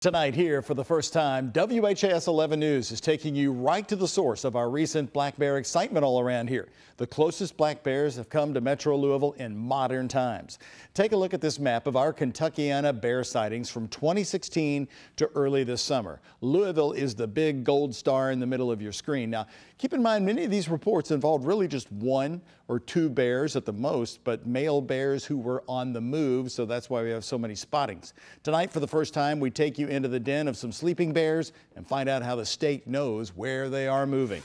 Tonight here for the first time, WHAS 11 News is taking you right to the source of our recent black bear excitement all around here. The closest black bears have come to Metro Louisville in modern times. Take a look at this map of our Kentuckiana bear sightings from 2016 to early this summer. Louisville is the big gold star in the middle of your screen. Now, keep in mind, many of these reports involved really just one or two bears at the most, but male bears who were on the move, so that's why we have so many spottings. Tonight, for the first time, we take you into the den of some sleeping bears and find out how the state knows where they are moving.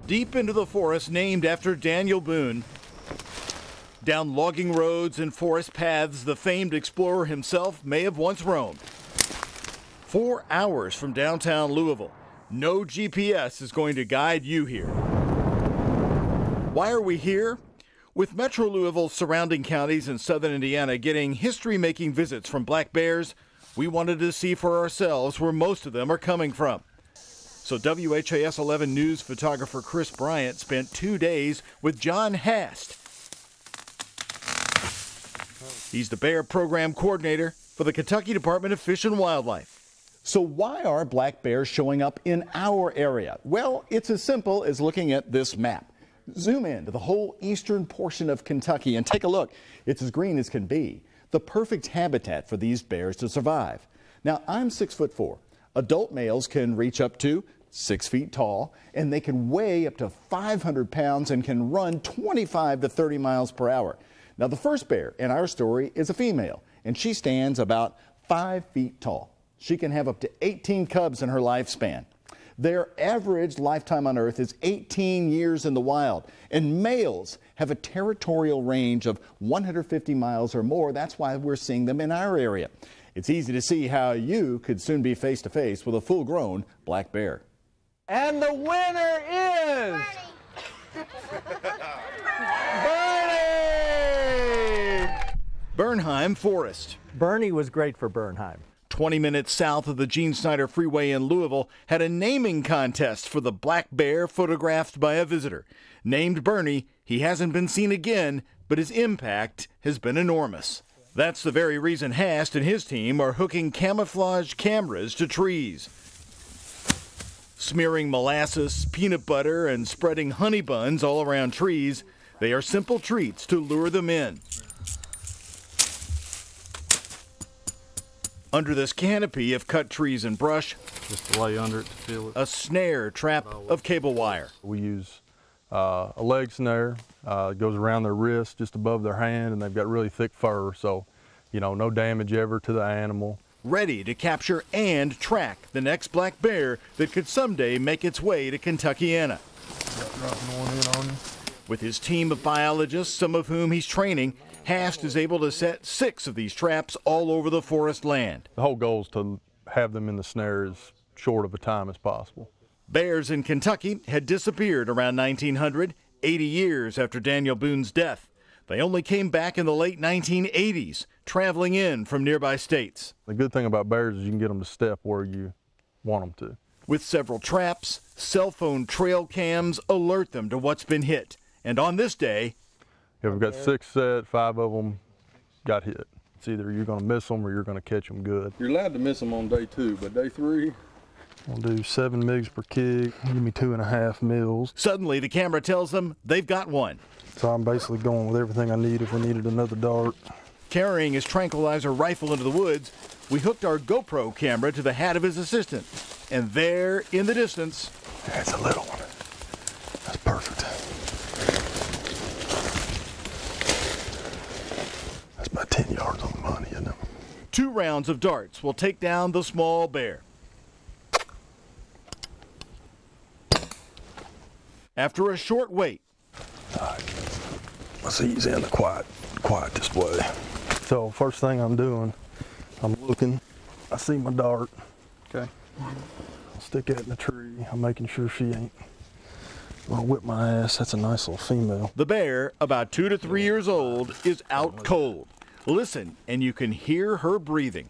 Deep into the forest named after Daniel Boone, down logging roads and forest paths the famed explorer himself may have once roamed. 4 hours from downtown Louisville, no GPS is going to guide you here. Why are we here? With Metro Louisville's surrounding counties in southern Indiana getting history-making visits from black bears, we wanted to see for ourselves where most of them are coming from. So WHAS 11 News photographer Chris Bryant spent 2 days with John Hast. He's the bear program coordinator for the Kentucky Department of Fish and Wildlife. So why are black bears showing up in our area? Well, it's as simple as looking at this map. Zoom in to the whole eastern portion of Kentucky and take a look. It's as green as can be. The perfect habitat for these bears to survive. Now, I'm 6'4". Adult males can reach up to 6 feet tall, and they can weigh up to 500 pounds and can run 25 to 30 miles per hour. Now, the first bear in our story is a female, and she stands about 5 feet tall. She can have up to 18 cubs in her lifespan. Their average lifetime on Earth is 18 years in the wild, and males have a territorial range of 150 miles or more. That's why we're seeing them in our area. It's easy to see how you could soon be face-to-face with a full-grown black bear. And the winner is Bernie! Bernheim Forest. Bernie was great for Bernheim. 20 minutes south of the Gene Snyder Freeway in Louisville, had a naming contest for the black bear photographed by a visitor. Named Bernie, he hasn't been seen again, but his impact has been enormous. That's the very reason Hast and his team are hooking camouflage cameras to trees. Smearing molasses, peanut butter, and spreading honey buns all around trees, they are simple treats to lure them in. Under this canopy of cut trees and brush, just to lay under it to feel it. A snare trap of cable wire. We use a leg snare. It goes around their wrist, just above their hand, and they've got really thick fur, so no damage ever to the animal. Ready to capture and track the next black bear that could someday make its way to Kentuckiana. Dropping one in on you. With his team of biologists, some of whom he's training, Hast is able to set 6 of these traps all over the forest land. The whole goal is to have them in the snare as short of a time as possible. Bears in Kentucky had disappeared around 1900, 80 years after Daniel Boone's death. They only came back in the late 1980s, traveling in from nearby states. The good thing about bears is you can get them to step where you want them to. With several traps, cell phone trail cams alert them to what's been hit. And on this day, we've got 6 set, 5 of them got hit. It's either you're going to miss them or you're going to catch them good. You're allowed to miss them on day 2, but day 3, I'll do 7 MIGs per kick, give me 2.5 mils. Suddenly the camera tells them they've got one. So I'm basically going with everything I need if we needed another dart. Carrying his tranquilizer rifle into the woods, we hooked our GoPro camera to the hat of his assistant. And there in the distance, that's a little one. That's perfect. That's about 10 yards on the money, isn't it? 2 rounds of darts will take down the small bear. After a short wait. All right. Let's ease in the quiet display. So first thing I'm doing, I'm looking, I see my dart. Okay. I'll stick that in the tree. I'm making sure she ain't gonna whip my ass. That's a nice little female. The bear, about 2 to 3 years old, is out cold. Listen, and you can hear her breathing.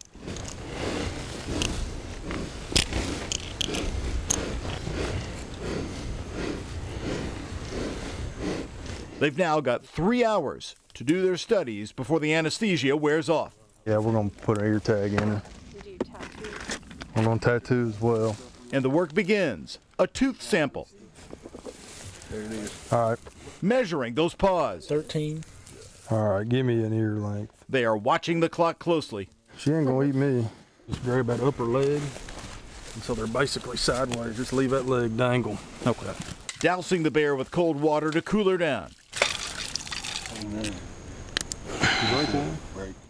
They've now got 3 hours to do their studies before the anesthesia wears off. Yeah, we're gonna put an ear tag in her. Do you tattoo? We're gonna tattoo as well. And the work begins. A tooth sample. There it is. All right. Measuring those paws. 13. All right, give me an ear length. They are watching the clock closely. She ain't gonna eat me. Just grab that upper leg. And so they're basically sideways. Just leave that leg dangle. Okay. Dousing the bear with cold water to cool her down.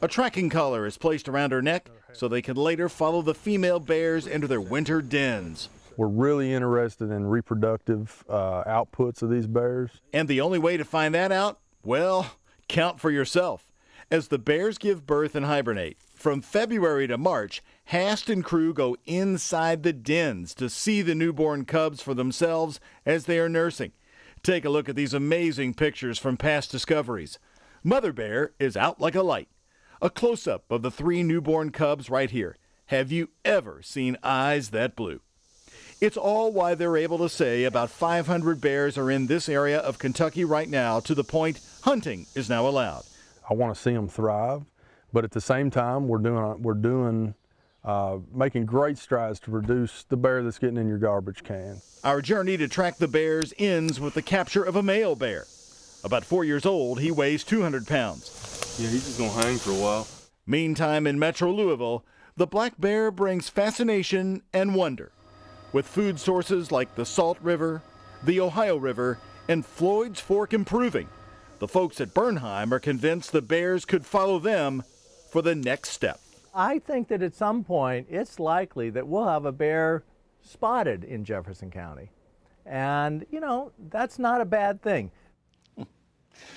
A tracking collar is placed around her neck so they can later follow the female bears into their winter dens. We're really interested in reproductive outputs of these bears. And the only way to find that out, well, count for yourself. As the bears give birth and hibernate, from February to March, Hast and crew go inside the dens to see the newborn cubs for themselves as they are nursing. Take a look at these amazing pictures from past discoveries. Mother bear is out like a light. A close-up of the 3 newborn cubs right here. Have you ever seen eyes that blue? It's all why they're able to say about 500 bears are in this area of Kentucky right now, to the point hunting is now allowed. I want to see them thrive, but at the same time, we're making great strides to reduce the bear that's getting in your garbage can. Our journey to track the bears ends with the capture of a male bear. About 4 years old, he weighs 200 pounds. Yeah, he's just gonna hang for a while. Meantime, in Metro Louisville, the black bear brings fascination and wonder. With food sources like the Salt River, the Ohio River, and Floyd's Fork improving, the folks at Bernheim are convinced the bears could follow them for the next step. I think that at some point it's likely that we'll have a bear spotted in Jefferson County. And, you know, that's not a bad thing.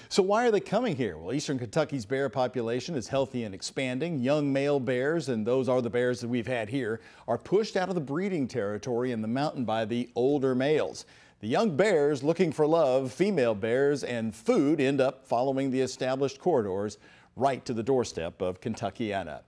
So why are they coming here? Well, Eastern Kentucky's bear population is healthy and expanding. Young male bears, and those are the bears that we've had here, are pushed out of the breeding territory in the mountain by the older males. The young bears looking for love, female bears, and food end up following the established corridors right to the doorstep of Kentuckiana.